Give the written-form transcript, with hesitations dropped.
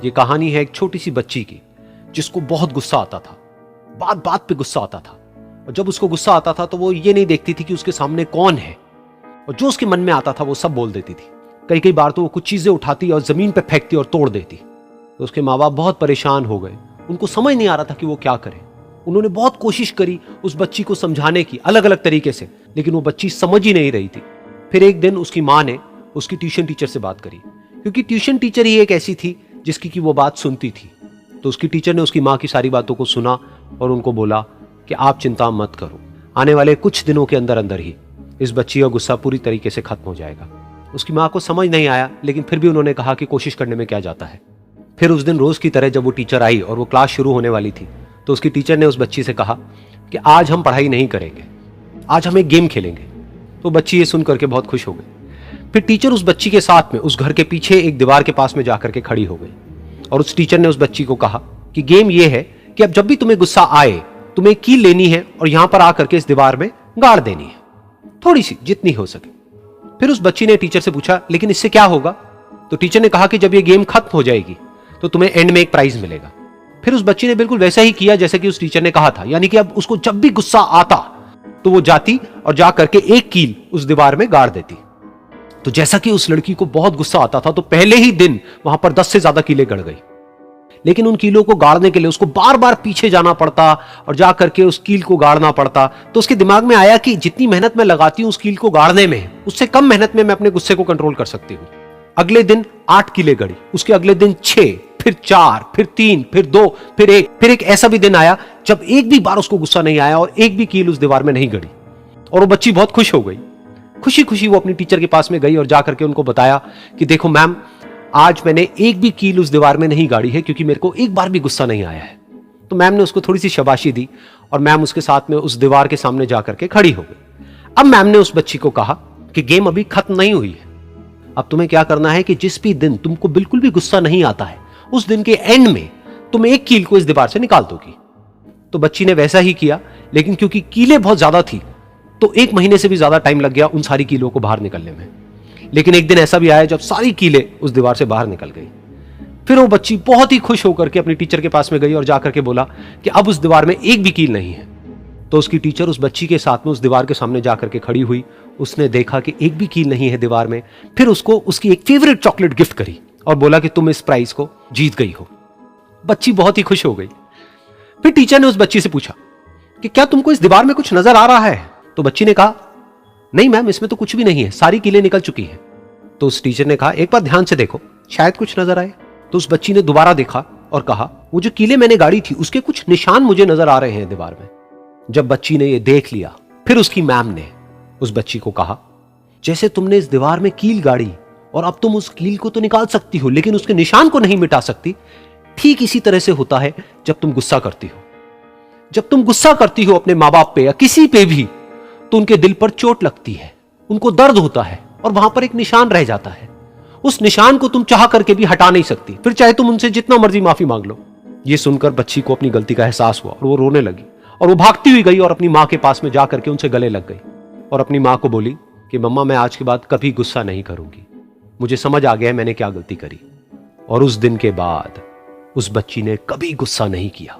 ये कहानी है एक छोटी सी बच्ची की जिसको बहुत गुस्सा आता था, बात बात पे गुस्सा आता था। और जब उसको गुस्सा आता था तो वो ये नहीं देखती थी कि उसके सामने कौन है, और जो उसके मन में आता था वो सब बोल देती थी। कई कई बार तो वो कुछ चीजें उठाती और जमीन पे फेंकती और तोड़ देती। तो उसके माँ बाप बहुत परेशान हो गए, उनको समझ नहीं आ रहा था कि वो क्या करे। उन्होंने बहुत कोशिश करी उस बच्ची को समझाने की अलग अलग तरीके से, लेकिन वो बच्ची समझ ही नहीं रही थी। फिर एक दिन उसकी माँ ने उसकी ट्यूशन टीचर से बात करी, क्योंकि ट्यूशन टीचर ही एक ऐसी थी जिसकी कि वो बात सुनती थी। तो उसकी टीचर ने उसकी माँ की सारी बातों को सुना और उनको बोला कि आप चिंता मत करो, आने वाले कुछ दिनों के अंदर अंदर ही इस बच्ची का गुस्सा पूरी तरीके से खत्म हो जाएगा। उसकी माँ को समझ नहीं आया, लेकिन फिर भी उन्होंने कहा कि कोशिश करने में क्या जाता है। फिर उस दिन रोज की तरह जब वो टीचर आई और वो क्लास शुरू होने वाली थी, तो उसकी टीचर ने उस बच्ची से कहा कि आज हम पढ़ाई नहीं करेंगे, आज हम एक गेम खेलेंगे। तो बच्ची ये सुन करके बहुत खुश हो गई। फिर टीचर उस बच्ची के साथ में उस घर के पीछे एक दीवार के पास में जाकर के खड़ी हो गई, और उस टीचर ने उस बच्ची को कहा कि गेम ये है कि अब जब भी तुम्हें गुस्सा आए, तुम्हें कील लेनी है और यहां पर आकर के इस दीवार में गाड़ देनी है, थोड़ी सी, जितनी हो सके। फिर उस बच्ची ने टीचर से पूछा, लेकिन इससे क्या होगा? तो टीचर ने कहा कि जब ये गेम खत्म हो जाएगी तो तुम्हें एंड में एक प्राइज मिलेगा। फिर उस बच्ची ने बिल्कुल वैसा ही किया जैसे कि उस टीचर ने कहा था, यानी कि अब उसको जब भी गुस्सा आता तो वो जाती और जा करके एक कील उस दीवार में गाड़ देती। तो जैसा कि उस लड़की को बहुत गुस्सा आता था, तो पहले ही दिन वहां पर 10 से ज्यादा कीलें गड़ गई। लेकिन उन कीलों को गाड़ने के लिए उसको बार बार पीछे जाना पड़ता और जा करके उस कील को गाड़ना पड़ता। तो उसके दिमाग में आया कि जितनी मेहनत मैं लगाती हूं उस कील को गाड़ने में, उससे कम मेहनत में मैं अपने गुस्से को कंट्रोल कर सकती हूं। अगले दिन 8 कीलें गड़ी, उसके अगले दिन 6, फिर 4, फिर 3, फिर 2, फिर 1। फिर एक ऐसा भी दिन आया जब एक भी बार उसको गुस्सा नहीं आया और एक भी कील उस दीवार में नहीं गड़ी, और वो बच्ची बहुत खुश हो गई। खुशी खुशी वो अपनी टीचर के पास में गई और जाकर के उनको बताया कि देखो मैम, आज मैंने एक भी कील उस दीवार में नहीं गाड़ी है, क्योंकि मेरे को एक बार भी गुस्सा नहीं आया है। तो मैम ने उसको थोड़ी सी शाबाशी दी और मैम उसके साथ में उस दीवार के सामने जाकर के खड़ी हो गई। अब मैम ने उस बच्ची को कहा कि गेम अभी खत्म नहीं हुई है, अब तुम्हें क्या करना है कि जिस भी दिन तुमको बिल्कुल भी गुस्सा नहीं आता है, उस दिन के एंड में तुम एक कील को इस दीवार से निकाल दोगी। तो बच्ची ने वैसा ही किया, लेकिन क्योंकि कीलें बहुत ज्यादा थी तो 1 महीने से भी ज्यादा टाइम लग गया उन सारी कीलों को बाहर निकलने में। लेकिन एक दिन ऐसा भी आया जब सारी कीलें उस दीवार से बाहर निकल गई। फिर वो बच्ची बहुत ही खुश होकर के अपनी टीचर के पास में गई और जाकर के बोला कि अब उस दीवार में एक भी कील नहीं है। तो उसकी टीचर उस बच्ची के साथ में उस दीवार के सामने जाकर के खड़ी हुई। उसने देखा कि एक भी कील नहीं है दीवार में। फिर उसको उसकी एक फेवरेट चॉकलेट गिफ्ट करी और बोला कि तुम इस प्राइज को जीत गई हो। बच्ची बहुत ही खुश हो गई। फिर टीचर ने उस बच्ची से पूछा कि क्या तुमको इस दीवार में कुछ नजर आ रहा है? तो बच्ची ने कहा, नहीं मैम, इसमें तो कुछ भी नहीं है, सारी कीलें निकल चुकी हैं। तो उस टीचर ने कहा, एक बार ध्यान से देखो, शायद कुछ नजर आए। तो उस बच्ची ने दोबारा देखा और कहा, वो जो कीलें मैंने गाड़ी थी उसके कुछ निशान मुझे नजर आ रहे हैं दीवार में। जब बच्ची ने ये देख लिया, फिर उसकी मैम ने उस बच्ची को कहा, जैसे तुमने इस दीवार में कील गाड़ी और अब तुम उस कील को तो निकाल सकती हो लेकिन उसके निशान को नहीं मिटा सकती, ठीक इसी तरह से होता है जब तुम गुस्सा करती हो। जब तुम गुस्सा करती हो अपने माँ बाप पे या किसी पे भी, तो उनके दिल पर चोट लगती है, उनको दर्द होता है और वहां पर एक निशान रह जाता है। उस निशान को तुम चाह करके भी हटा नहीं सकती, फिर चाहे तुम उनसे जितना मर्जी माफी मांग लो। ये सुनकर बच्ची को अपनी गलती का एहसास हुआ और वो रोने लगी और वो भागती हुई गई और अपनी माँ के पास में जाकर के उनसे गले लग गई और अपनी माँ को बोली कि मम्मा, मैं आज के बाद कभी गुस्सा नहीं करूंगी, मुझे समझ आ गया है मैंने क्या गलती करी। और उस दिन के बाद उस बच्ची ने कभी गुस्सा नहीं किया।